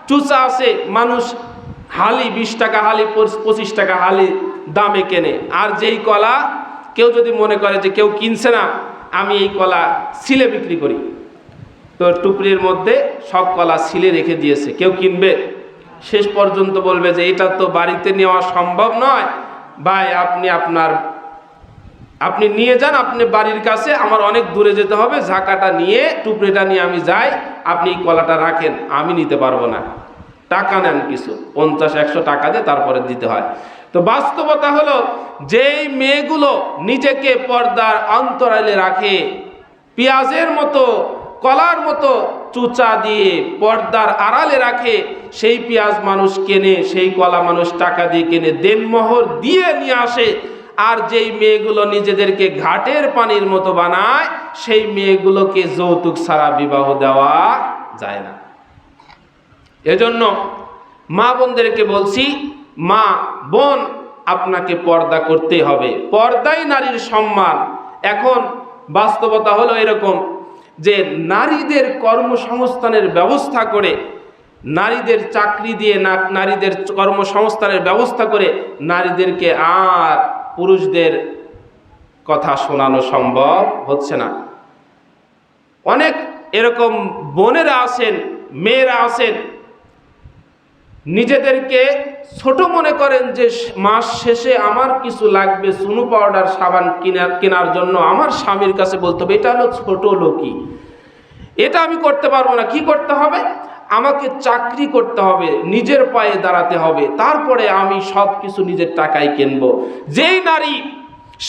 চুচা আছে, মানুষ হালি 20 টাকা হালি 25 টাকা হালি দামে কেনে। আর যেই কলা কেউ যদি মনে করে যে কেউ কিনছে না, আমি এই কলা সিলে বিক্রি করি, তো টুকরির মধ্যে সব কলা সিলে রেখে দিয়েছে, কেউ কিনবে? শেষ পর্যন্ত বলবে যে এটা তো বাড়িতে নেওয়া সম্ভব নয় ভাই, আপনি নিয়ে যান, আপনি বাড়ির কাছে, আমার অনেক দূরে যেতে হবে, ঝাঁকাটা নিয়ে টুকরিটা নিয়ে আমি যাই, আপনি এই কলাটা রাখেন, আমি নিতে পারবো না। টাকা নেন কিছু 50-100 টাকা দিয়ে, তারপরে দিতে হয়। তো বাস্তবতা হলো, যেই মেয়েগুলো নিজেকে পর্দার অন্তরালে রাখে, পেঁয়াজের মতো কলার মতো চুচা দিয়ে পর্দার আড়ালে রাখে, সেই পেঁয়াজ মানুষ কেনে, সেই কলা মানুষ টাকা দিয়ে কেনে, দেনমোহর দিয়ে নিয়ে আসে। আর যেই মেয়েগুলো নিজেদেরকে ঘাটের পানির মতো বানায়, সেই মেয়েগুলোকে যৌতুক ছাড়া বিবাহ দেওয়া যায় না। এজন্য মা বোনদেরকে বলছি, মা বোন আপনাকে পর্দা করতে হবে, পর্দাই নারীর সম্মান। এখন বাস্তবতা হলো এরকম যে নারীদের কর্মসংস্থানের ব্যবস্থা করে, নারীদের চাকরি দিয়ে নারীদের কর্মসংস্থানের ব্যবস্থা করে নারীদেরকে আর পুরুষদের কথা শোনানো সম্ভব হচ্ছে না। অনেক এরকম বোনেরা আছেন, মেয়েরা আছেন, নিজেদেরকে ছোট মনে করেন যে মাস শেষে আমার কিছু লাগবে, চুনো পাউডার সাবান কেনার জন্য আমার স্বামীর কাছে বলতে হবে। এটা হলো ছোট লোকই, এটা আমি করতে পারবো না। কি করতে হবে? আমাকে চাকরি করতে হবে, নিজের পায়ে দাঁড়াতে হবে, তারপরে আমি সব কিছু নিজের টাকায় কিনবো। যেই নারী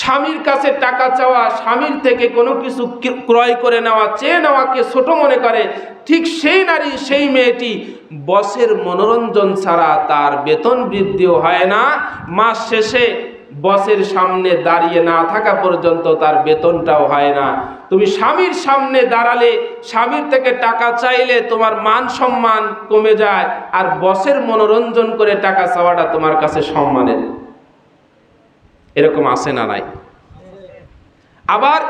স্বামীর কাছে টাকা চাওয়া, স্বামীর থেকে কোনো কিছু ক্রয় করে নেওয়া, চেয়ে নেওয়াকে ছোট মনে করে, ঠিক সেই নারী, সেই মেয়েটি বসের মনোরঞ্জন ছাড়া তার বেতন বৃদ্ধিও হয় না। মাস শেষে বসের সামনে দাঁড়িয়ে না থাকা পর্যন্ত তার বেতনটাও হয় না। তুমি স্বামীর সামনে দাঁড়ালে, স্বামীর থেকে টাকা চাইলে তোমার মান সম্মান কমে যায়, আর বসের মনোরঞ্জন করে টাকা চাওয়াটা তোমার কাছে সম্মানের। এরকম আছে না নাই? আবার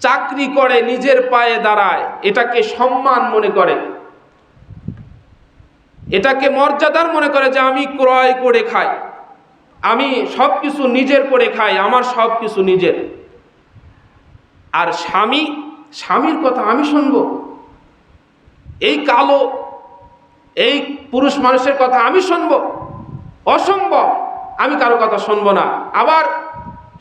চাকরি করে নিজের পায়ে দাঁড়ায়, এটাকে সম্মান মনে করে, এটাকে মর্যাদার মনে করে যে আমি ক্রয় করে খাই, আমি সব কিছু নিজের করে খাই, আমার সব কিছু নিজের। আর স্বামীর কথা আমি শুনবো? এই কালো এই পুরুষ মানুষের কথা আমি শুনবো? অসম্ভব, আমি কারো কথা শুনবো না। আবার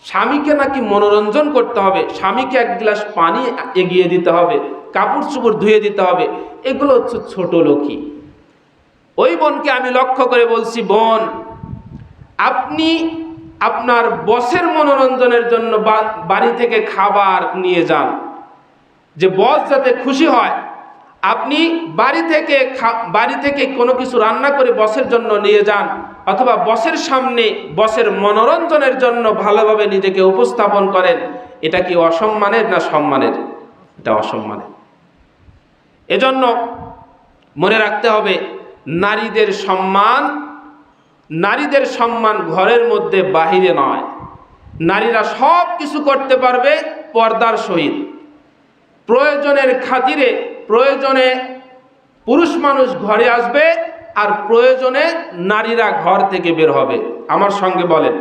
স্বামীকে নাকি মনোরঞ্জন করতে হবে, স্বামীকে এক গ্লাস পানি এগিয়ে দিতে হবে, কাপড় চোপড় ধুয়ে দিতে হবে, এগুলো হচ্ছে ছোট লোকই। ওই বোনকে আমি লক্ষ্য করে বলছি, বোন, আপনি আপনার বসের মনোরঞ্জনের জন্য বাড়ি থেকে খাবার নিয়ে যান, যে বস যাতে খুশি হয়। আপনি বাড়ি থেকে কোনো কিছু রান্না করে বসের জন্য নিয়ে যান, অথবা বসের সামনে বসের মনোরঞ্জনের জন্য ভালোভাবে নিজেকে উপস্থাপন করেন। এটা কি অসম্মানের না সম্মানের? এটা অসম্মানের। এজন্য মনে রাখতে হবে, নারীদের সম্মান ঘরের মধ্যে, বাহিরে নয়। নারীরা সব কিছু করতে পারবে পর্দার সহিত। প্রয়োজনের খাতিরে, প্রয়োজনে পুরুষ মানুষ ঘরে আসবে, আর প্রয়োজনে নারীরা ঘর থেকে বের হবে। আমার সঙ্গে বলেন,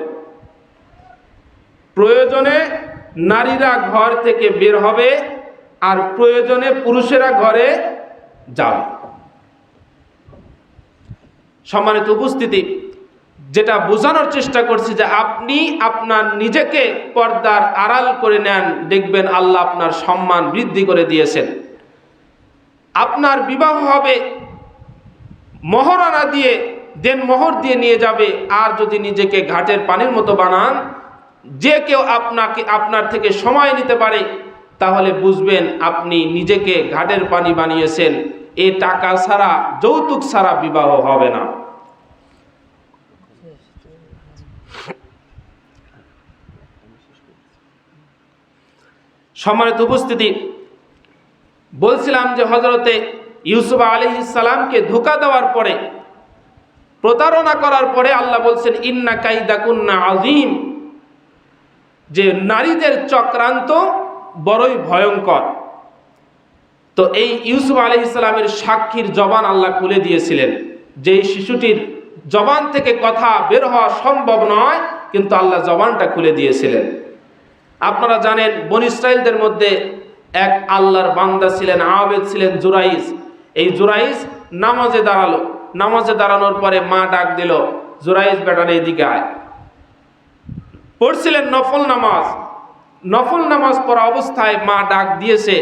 প্রয়োজনে নারীরা ঘর থেকে বের হবে, আর প্রয়োজনে পুরুষেরা ঘরে যাবে। সম্মানিত উপস্থিতি, যেটা বোঝানোর চেষ্টা করছি যে আপনি আপনার নিজেকে পর্দার আড়াল করে নেন, দেখবেন আল্লাহ আপনার সম্মান বৃদ্ধি করে দিয়েছেন। আপনার বিবাহ হবে, মহরানা দিয়ে, দেনমোহর দিয়ে নিয়ে যাবে। আর যদি নিজেকে ঘাটের পানির মতো বানান, যে কেউ আপনার থেকে সময় নিতে পারে, তাহলে বুঝবেন আপনি নিজেকে ঘাটের পানি বানিয়েছেন। এই টাকা ছাড়া, যৌতুক ছাড়া বিবাহ হবে না। সম্মানিত উপস্থিতি, বলছিলাম যে হযরতে ইউসুফ আলাইহিস সালামকে ধোঁকা দেওয়ার পরে, প্রতারণা করার পরে আল্লাহ বলছেন ইন্না কাইদাকুন্না আযীম, যে নারীদের চক্রান্ত বড়ই ভয়ঙ্কর। তো এই ইউসুফ আলাইহিস সালামের সাক্ষীর জবান আল্লাহ খুলে দিয়েছিলেন। যেই শিশুটির জবান থেকে কথা বের হওয়া সম্ভব নয়, কিন্তু আল্লাহ জবানটা খুলে দিয়েছিলেন। আপনারা জানেন বনী ইসরাইলদের মধ্যে এক আল্লাহর বান্দা ছিলেন, আবেদ ছিলেন, জুরাইজ। এই জুরাইজ নামাজে দাঁড়ালো। নামাজে দাঁড়ানোর পরে মা ডাক দিল, জুরাইজ বেটারে এদিকে আয়। পড়ছিলেন নফল নামাজ। নফল নামাজ পড়া অবস্থায় মা ডাক দিয়েছে।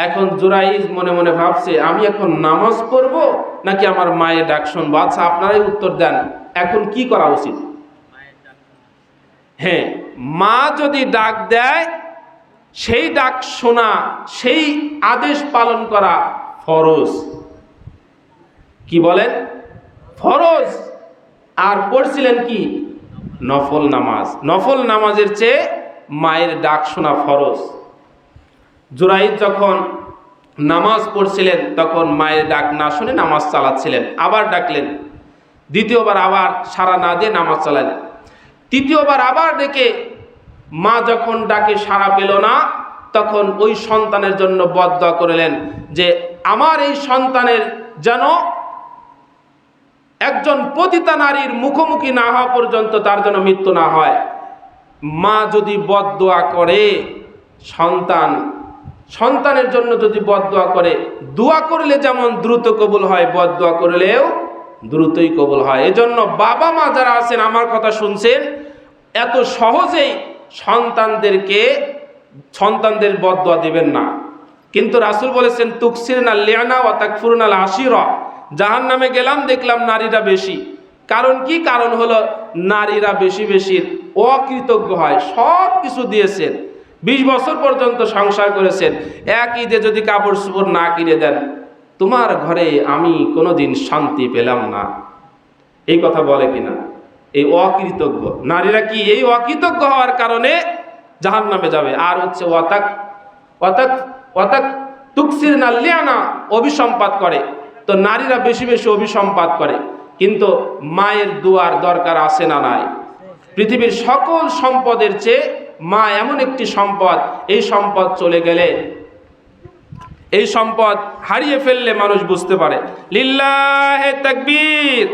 এখন জুরাইজ মনে মনে ভাবছে, আমি এখন নামাজ পড়বো নাকি আমার মায়ের ডাক শুনবো? আচ্ছা, আপনারাই উত্তর দেন, এখন কি করা উচিত? হ্যাঁ, মা যদি ডাক দেয় সেই ডাক শোনা, সেই আদেশ পালন করা ফরজ। কি বলেন? ফরজ। আর পড়ছিলেন কি? নফল নামাজ। নফল নামাজের চেয়ে মায়ের ডাক শোনা ফরজ। জুরাইদ যখন নামাজ পড়ছিলেন তখন মায়ের ডাক না শুনে নামাজ চালাচ্ছিলেন। আবার ডাকলেন, দ্বিতীয়বার আবার সাড়া না দিয়ে নামাজ চালালেন। তৃতীয়বার আবার ডেকে মা যখন ডাকে সাড়া পেল না, তখন ওই সন্তানের জন্য বদদোয়া করলেন যে আমার এই সন্তানের যেন একজন পতিতা নারীর মুখোমুখি না হওয়া পর্যন্ত তার যেন মৃত্যু না হয়। মা যদি বদদোয়া করে, সন্তানের জন্য যদি বদদোয়া করে, দোয়া করলে যেমন দ্রুত কবুল হয়, বদদোয়া করলেও দ্রুতই কবুল হয়। এজন্য বাবা মা যারা আছেন, আমার কথা শুনছেন, এত সহজেই সন্তানদের বদদোয়া দিবেন না। কিন্তু রাসূল বলেছেন, তুকসিরনা লিয়ানা ওয়া তাকফুরুনাল আশিরা। জাহান্নামে গেলাম, দেখলাম নারীরা বেশি। কারণ কি? কারণ হলো নারীরা বেশি বেশি অকৃতজ্ঞ হয়। সব কিছু দিয়েছেন, 20 বছর পর্যন্ত সংসার করেছেন, এক ঈদে যদি কাপড় চোপড় না কিনে দেন, তোমার ঘরে আমি কোনোদিন শান্তি পেলাম না। এই কথা বলে কিনা? এই অকৃতজ্ঞ নারীরা কি এই অকৃতজ্ঞ হওয়ার কারণে জাহান্নামে যাবে। আর হচ্ছে তুকসিরনা লিয়ানা, অভিসম্পাত করে। তো নারীরা বেশি বেশি অভিসম্পাত করে, কিন্তু মায়ের দুয়ার দরকার আছে না নাই? পৃথিবীর সকল সম্পদের চেয়ে মা এমন একটি সম্পদ, এই সম্পদ চলে গেলে, এই সম্পদ হারিয়ে ফেললে মানুষ বুঝতে পারে। লিল্লাহে তাকবীর।